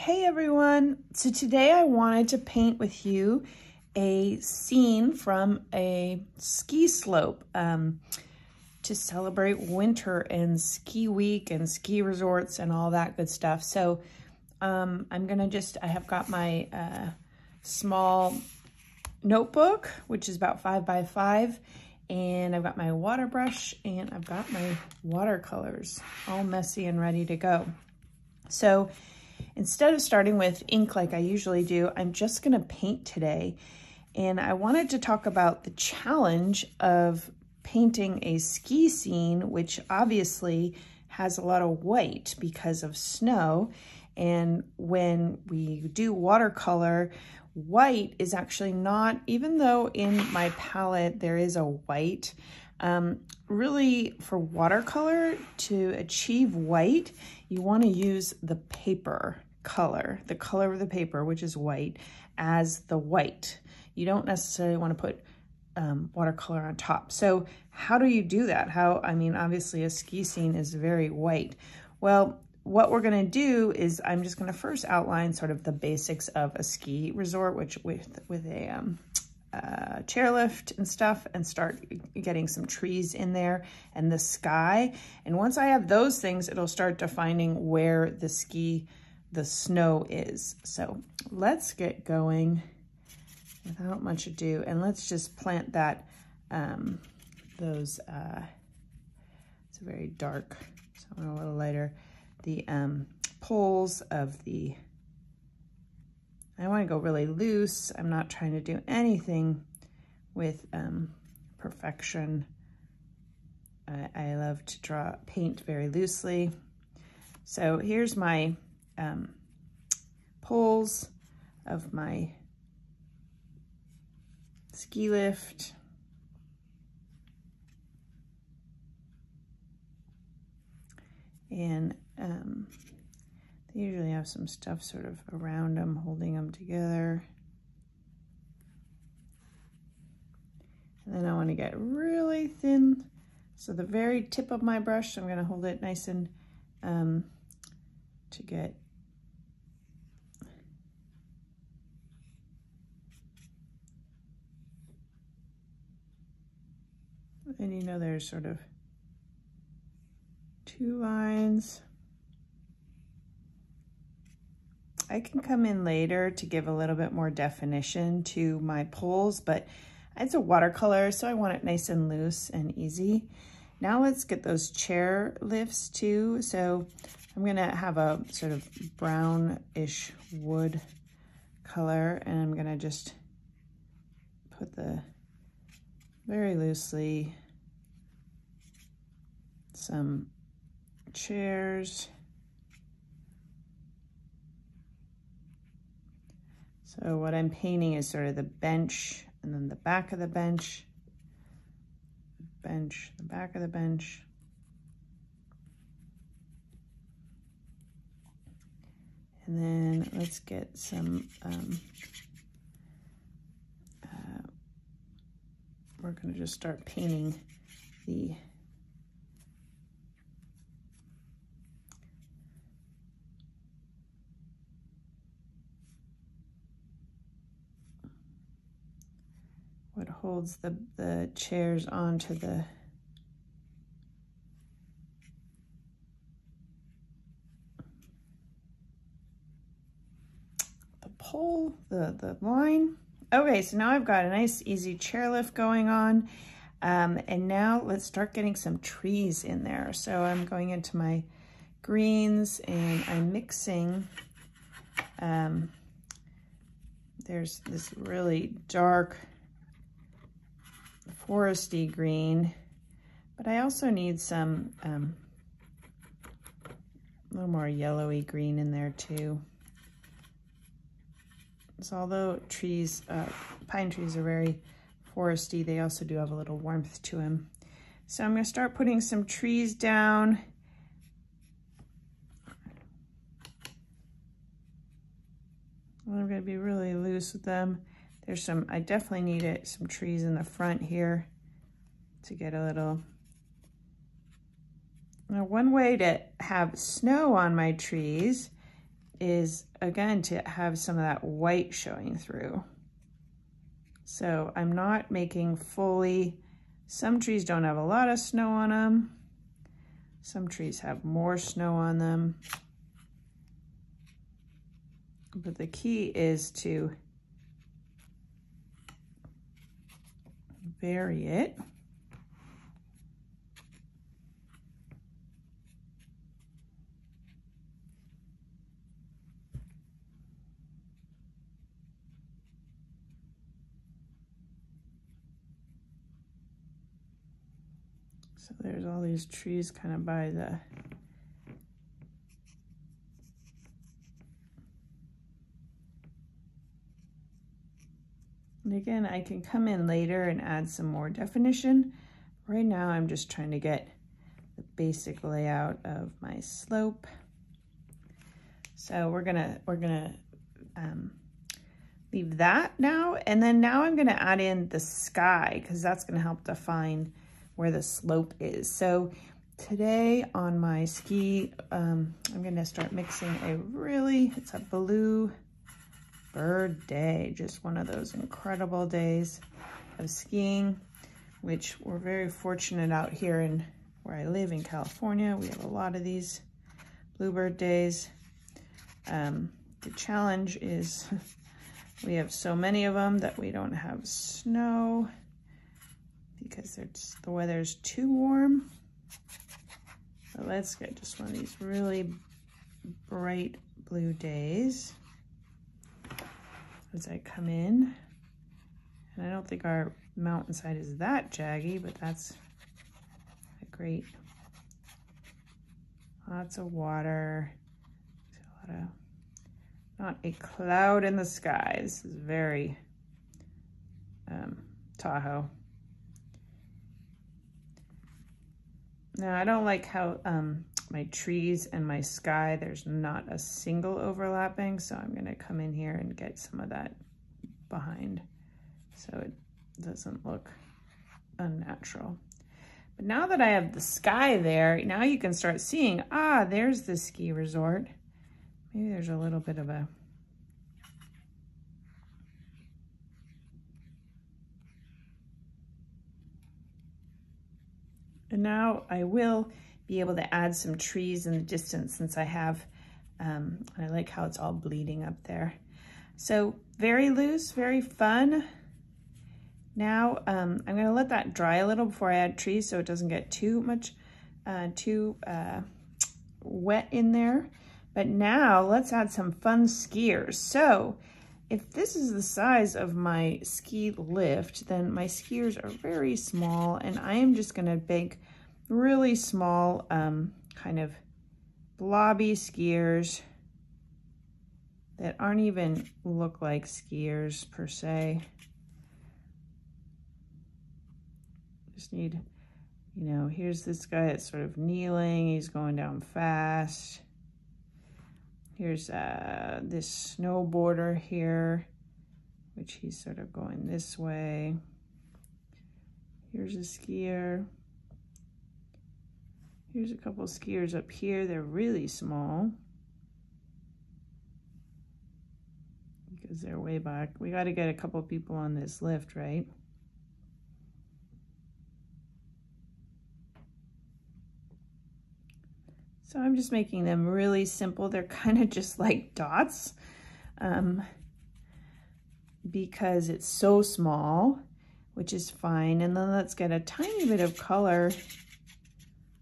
Hey everyone! So today I wanted to paint with you a scene from a ski slope to celebrate winter and ski week and ski resorts and all that good stuff. So I have got my small notebook, which is about 5 by 5, and I've got my water brush and I've got my watercolors all messy and ready to go. So instead of starting with ink like I usually do, I'm just gonna paint today. And I wanted to talk about the challenge of painting a ski scene, which obviously has a lot of white because of snow. And when we do watercolor, white is actually not, even though in my palette there is a white, really for watercolor, to achieve white, you want to use the paper color, the color of the paper, which is white, as the white. You don't necessarily want to put watercolor on top. So how do you do that? Obviously a ski scene is very white. Well, what we're going to do is I'm just going to first outline sort of the basics of a ski resort, which with a chairlift and stuff, and start getting some trees in there and the sky. And once I have those things, it'll start defining where the snow is. So let's get going without much ado, and let's just plant that, it's very dark, so I want a little lighter, the poles of the, I want to go really loose. I'm not trying to do anything with perfection. I love to paint very loosely. So here's my poles of my ski lift. And they usually have some stuff sort of around them, holding them together. And then I want to get really thin. So the very tip of my brush, I'm going to hold it nice and to get and there's sort of 2 lines. I can come in later to give a little bit more definition to my poles, but it's a watercolor, so I want it nice and loose and easy. Now let's get those chair lifts too. So I'm gonna have a sort of brownish wood color, and I'm gonna just put very loosely some chairs. So what I'm painting is sort of the bench, and then the back of the bench, the back of the bench. And then let's get some, we're going to just start painting the what holds the chairs onto the pole, the line. Okay, so now I've got a nice easy chairlift going on, and now let's start getting some trees in there. So I'm going into my greens and I'm mixing, there's this really dark foresty green, but I also need some a little more yellowy green in there too. So although pine trees are very foresty, they also do have a little warmth to them. So I'm going to start putting some trees down. I'm going to be really loose with them. I definitely need some trees in the front here to get a little. Now, one way to have snow on my trees is, again, to have some of that white showing through. So I'm not making fully, some trees don't have a lot of snow on them. Some trees have more snow on them. But the key is to vary it. So there's all these trees kind of by the and again, I can come in later and add some more definition. Right now, I'm just trying to get the basic layout of my slope. So we're gonna leave that now, and then now I'm gonna add in the sky because that's gonna help define where the slope is. So today on my ski, I'm gonna start mixing it's a blue bird day, just one of those incredible days of skiing, which we're very fortunate out here in where I live in California. We have a lot of these bluebird days. The challenge is we have so many of them that we don't have snow because the weather's too warm. So let's get just one of these really bright blue days as I come in. And I don't think our mountainside is that jaggy, but that's a great, lots of water, a lot of, not a cloud in the sky. This is very Tahoe. Now, I don't like how my trees and my sky, there's not a single overlapping, so I'm gonna come in here and get some of that behind so it doesn't look unnatural. But now that I have the sky there, now you can start seeing, there's the ski resort. Maybe there's a little bit of a and now I will be able to add some trees in the distance since I have, I like how it's all bleeding up there. So very loose, very fun. Now I'm gonna let that dry a little before I add trees so it doesn't get too much, wet in there. But now let's add some fun skiers. So if this is the size of my ski lift, then my skiers are very small, and I am just gonna bake really small, kind of blobby skiers that aren't even look like skiers per se. Just need, here's this guy that's sort of kneeling, he's going down fast. Here's this snowboarder here, which he's sort of going this way. Here's a skier. Here's a couple skiers up here. They're really small because they're way back. We got to get a couple people on this lift, right? So I'm just making them really simple. They're kind of just like dots because it's so small, which is fine. And then let's get a tiny bit of color,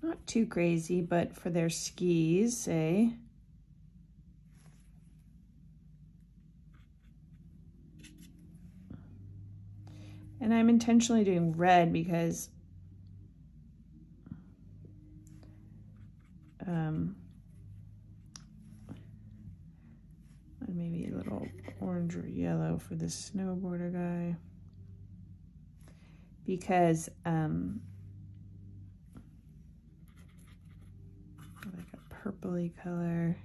not too crazy, but for their skis, say. And I'm intentionally doing red because maybe a little orange or yellow for the snowboarder guy, because like a purpley color.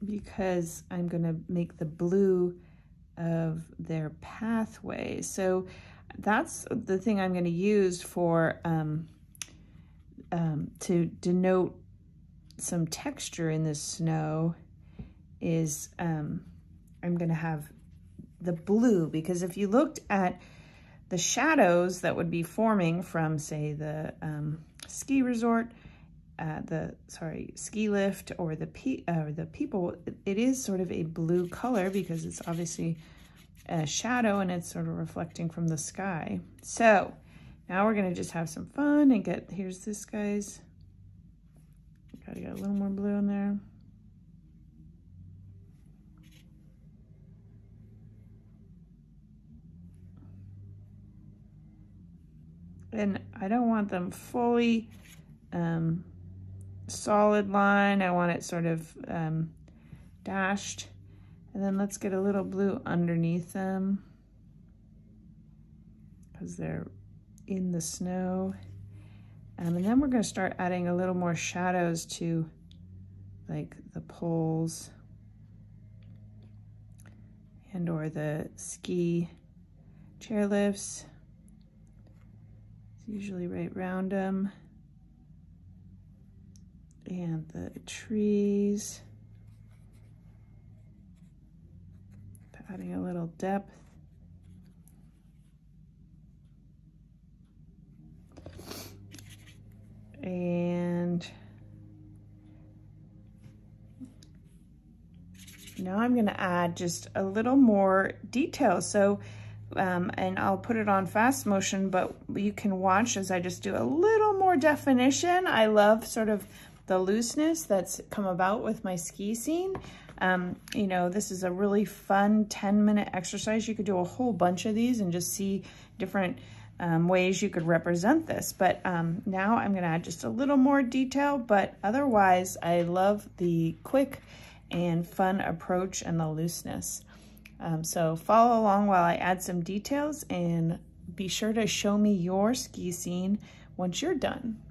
Because I'm gonna make the blue of their pathway. So that's the thing I'm going to use for to denote some texture in this snow is I'm going to have the blue, because if you looked at the shadows that would be forming from, say, the ski resort, ski lift, or the people, it is sort of a blue color because it's obviously a shadow and it's sort of reflecting from the sky. So now we're gonna just have some fun and here's this guy's, gotta get a little more blue in there. And I don't want them fully solid line. I want it sort of dashed. And then let's get a little blue underneath them because they're in the snow. And then we're going to start adding a little more shadows to like the poles and or the ski chairlifts. It's usually right around them. And the trees. Adding a little depth. And now I'm going to add just a little more detail. So, and I'll put it on fast motion, but you can watch as I just do a little more definition. I love sort of the looseness that's come about with my ski scene. You know, this is a really fun 10-minute exercise. You could do a whole bunch of these and just see different ways you could represent this. But now I'm going to add just a little more detail, but otherwise I love the quick and fun approach and the looseness. So follow along while I add some details, and be sure to show me your ski scene once you're done.